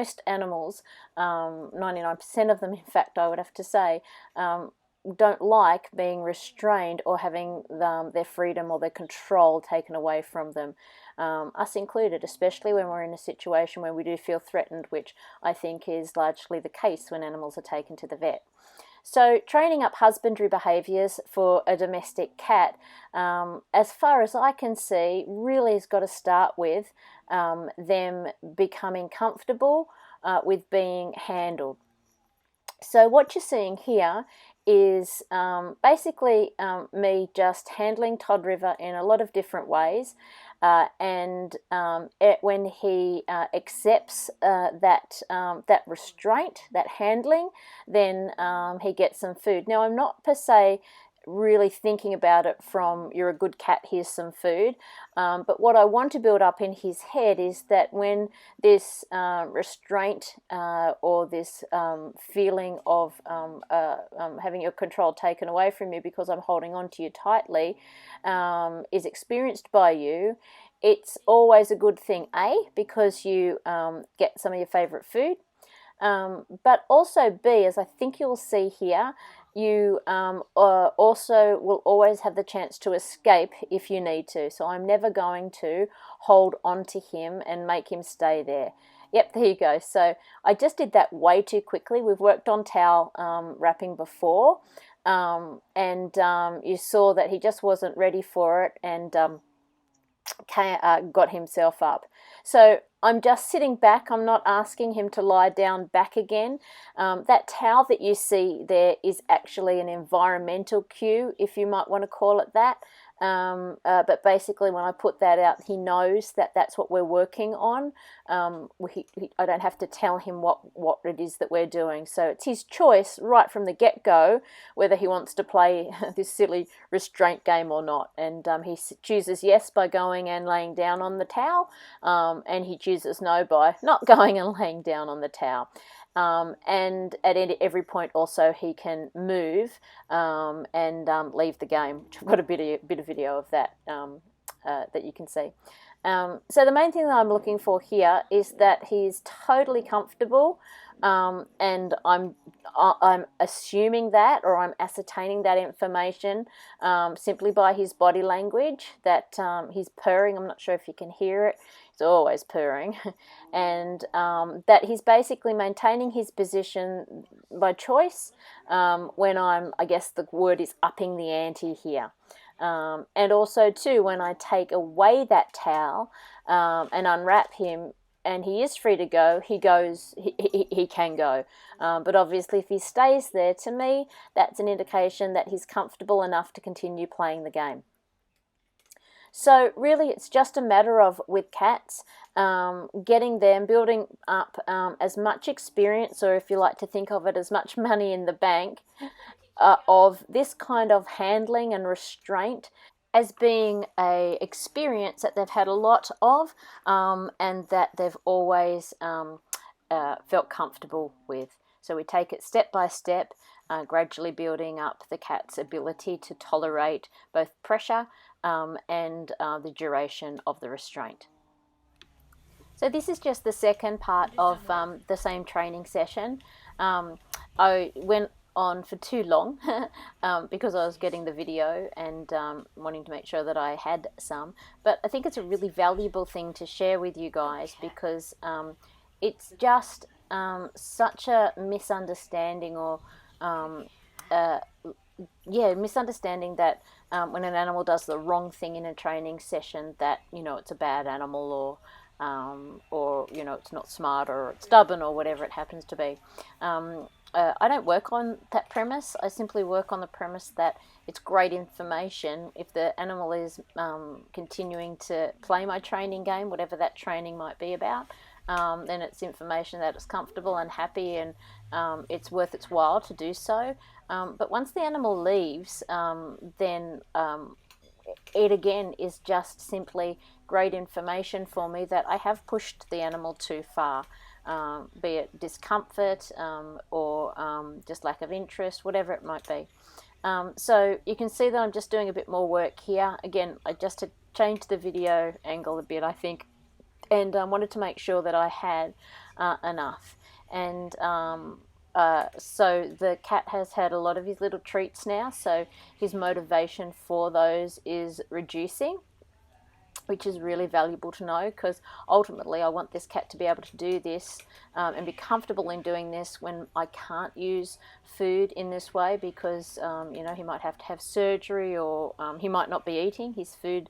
most animals, 99% of them in fact I would have to say, don't like being restrained or having their freedom or their control taken away from them, us included, especially when we're in a situation where we do feel threatened, which I think is largely the case when animals are taken to the vet. So training up husbandry behaviours for a domestic cat, as far as I can see, really has got to start with them becoming comfortable with being handled. So what you're seeing here is basically me just handling Todd River in a lot of different ways, and when he accepts that restraint, that handling, then he gets some food. Now, I'm not per se really thinking about it from "you're a good cat, here's some food," but what I want to build up in his head is that when this restraint or this feeling of having your control taken away from you because I'm holding on to you tightly is experienced by you, it's always a good thing, because you get some of your favorite food, but also B, as I think you'll see here, you also will always have the chance to escape if you need to. So I'm never going to hold on to him and make him stay there. Yep, there you go. So I just did that way too quickly. We've worked on towel wrapping before, and you saw that he just wasn't ready for it and got himself up. So I'm just sitting back. I'm not asking him to lie down back again. That towel that you see there is actually an environmental cue, if you might want to call it that. But basically when I put that out, he knows that that's what we're working on. I don't have to tell him what it is that we're doing. So it's his choice right from the get-go whether he wants to play this silly restraint game or not. And he chooses yes by going and laying down on the towel, and he chooses no by not going and laying down on the towel. And at every point also he can move and leave the game. I've got a bit of video of that that you can see. So the main thing that I'm looking for here is that he's totally comfortable, and I'm assuming that, or I'm ascertaining that information simply by his body language, that he's purring. I'm not sure if you can hear it. He's always purring. And that he's basically maintaining his position by choice when I guess the word is upping the ante here. And also too, when I take away that towel and unwrap him and he is free to go, he can go. But obviously if he stays there, to me, that's an indication that he's comfortable enough to continue playing the game. So really it's just a matter of, with cats, getting them, building up as much experience, or if you like to think of it, as much money in the bank, of this kind of handling and restraint as being a experience that they've had a lot of, and that they've always felt comfortable with. So we take it step by step, gradually building up the cat's ability to tolerate both pressure and the duration of the restraint. So this is just the second part of the same training session. I went on for too long because I was getting the video and wanting to make sure that I had some, but I think it's a really valuable thing to share with you guys, because it's just such a misunderstanding, or misunderstanding that when an animal does the wrong thing in a training session, that it's a bad animal, or it's not smart, or it's stubborn, or whatever it happens to be. I don't work on that premise. I simply work on the premise that it's great information. If the animal is continuing to play my training game, whatever that training might be about, then it's information that it's comfortable and happy, and it's worth its while to do so. But once the animal leaves, then it again is just simply great information for me that I have pushed the animal too far. Be it discomfort or just lack of interest, whatever it might be. So you can see that I'm just doing a bit more work here. Again, I just had changed the video angle a bit, I think, and wanted to make sure that I had enough. And so the cat has had a lot of his little treats now, so his motivation for those is reducing, which is really valuable to know, because ultimately I want this cat to be able to do this and be comfortable in doing this when I can't use food in this way, because he might have to have surgery, or he might not be eating. His food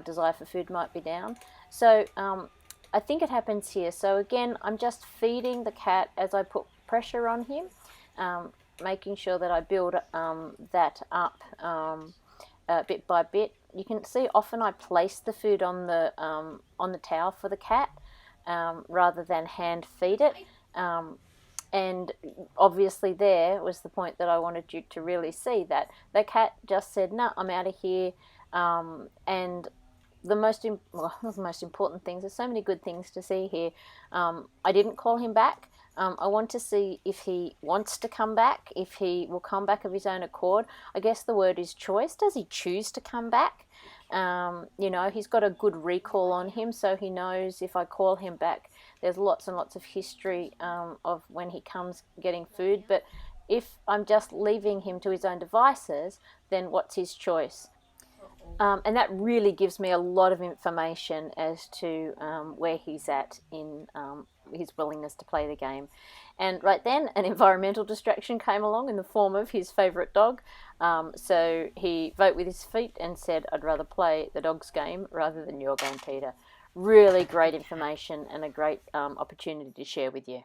desire for food might be down. So I think it happens here. So again, I'm just feeding the cat as I put pressure on him, making sure that I build that up bit by bit. You can see often I place the food on the towel for the cat rather than hand feed it. And obviously there was the point that I wanted you to really see, that the cat just said, "No, I'm out of here." And not the most important things. There's so many good things to see here. I didn't call him back. I want to see if he wants to come back, if he will come back of his own accord. I guess the word is choice. Does he choose to come back? He's got a good recall on him, so he knows if I call him back, there's lots and lots of history of when he comes getting food. But if I'm just leaving him to his own devices, then what's his choice? And that really gives me a lot of information as to where he's at in his willingness to play the game. And right then, an environmental distraction came along in the form of his favourite dog. So he voted with his feet and said, "I'd rather play the dog's game rather than your game, Peter." Really great information and a great opportunity to share with you.